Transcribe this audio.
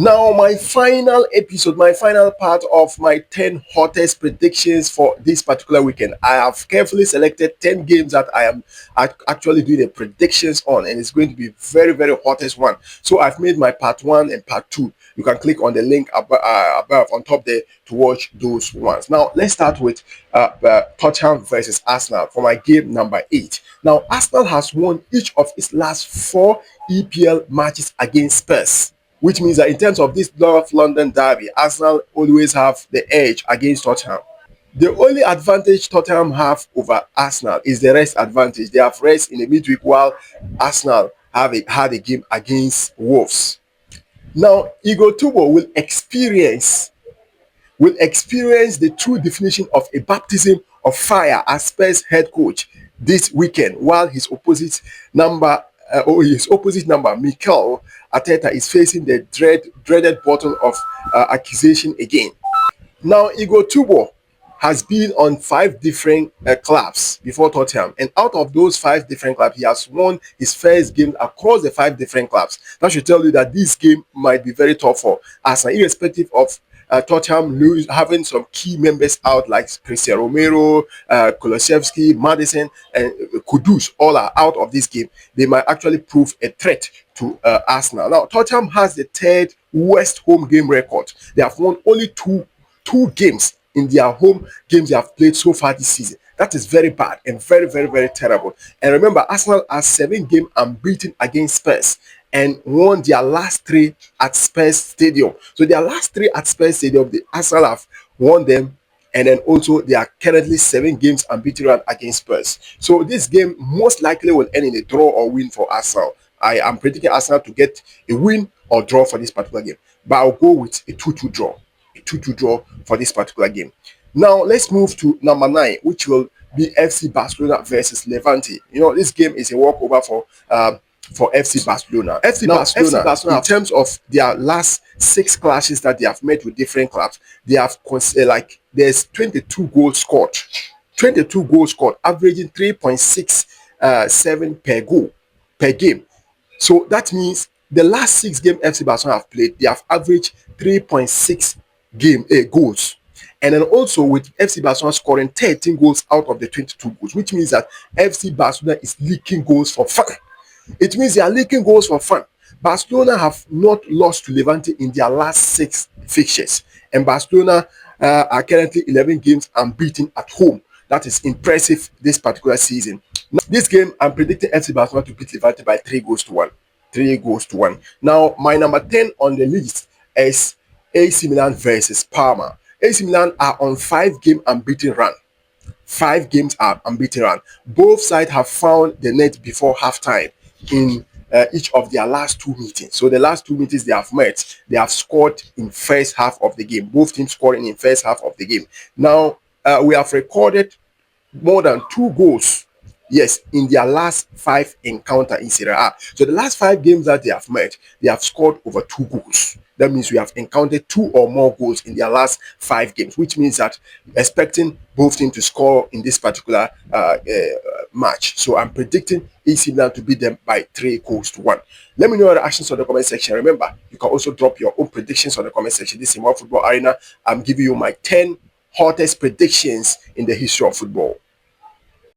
Now, my final episode, my final part of my 10 hottest predictions for this particular weekend. I have carefully selected 10 games that I am actually doing the predictions on, and it's going to be very, very hottest one. So I've made my part one and part two. You can click on the link above on top there to watch those ones. Now, let's start with Tottenham versus Arsenal for my game number 8. Now, Arsenal has won each of its last 4 EPL matches against Spurs, which means that in terms of this North London derby, Arsenal always have the edge against Tottenham. The only advantage Tottenham have over Arsenal is the rest advantage. They have rest in the midweek while Arsenal had a game against Wolves. Now, Igor Tubo will experience the true definition of a baptism of fire as Spurs head coach this weekend, while his opposite number, Mikel Arteta, is facing the dreaded bottle of accusation again. Now, Igor Tubo has been on 5 different clubs before Tottenham, and out of those 5 different clubs, he has won his first game across the 5 different clubs. That should tell you that this game might be very tough for Arsenal, irrespective of Tottenham having some key members out like Christian Romero, Kulusevski, Madison, and Kudus, all are out of this game. They might actually prove a threat to Arsenal. Now, Tottenham has the 3rd worst home game record. They have won only two games in their home games they have played so far this season. That is very bad and very, very, very terrible. And remember, Arsenal are 7 games unbeaten against Spurs and won their last 3 at Spurs Stadium. So their last 3 at Spurs Stadium, the Arsenal have won them, and then also they are currently 7 games unbeaten run against Spurs. So this game most likely will end in a draw or win for Arsenal. I am predicting Arsenal to get a win or draw for this particular game, but I'll go with a 2-2 draw. A 2-2 draw for this particular game. Now let's move to number 9, which will be FC Barcelona versus Levante. You know, this game is a walkover for FC Barcelona. FC Barcelona, in terms of their last 6 clashes that they have met with different clubs, they have there's 22 goals scored, averaging 3.67 per game. So that means the last 6 games FC Barcelona have played, they have averaged 3.6 goals. And then also with FC Barcelona scoring 13 goals out of the 22 goals, which means that FC Barcelona is leaking goals for fun. It means they are leaking goals for fun. Barcelona have not lost to Levante in their last 6 fixtures, and Barcelona are currently 11 games unbeaten at home. That is impressive this particular season. Now, this game, I'm predicting FC Barcelona to beat Levante by 3-1. 3-1. Now, my number 10 on the list is AC Milan versus Parma. AC Milan are on 5-game unbeaten run. 5 games are unbeaten run. Both sides have found the net before halftime in each of their last 2 meetings. So the last 2 meetings they have met, they have scored in first half of the game. Both teams scoring in first half of the game. Now, we have recorded more than 2 goals, yes, in their last 5 encounter in Serie A. So the last 5 games that they have met, they have scored over 2 goals. That means we have encountered 2 or more goals in their last 5 games, which means that expecting both teams to score in this particular match. So I'm predicting AC Milan to beat them by 3-1. Let me know your reactions on the comment section. Remember, you can also drop your own predictions on the comment section. This is One Football Arena. I'm giving you my 10 hottest predictions in the history of football.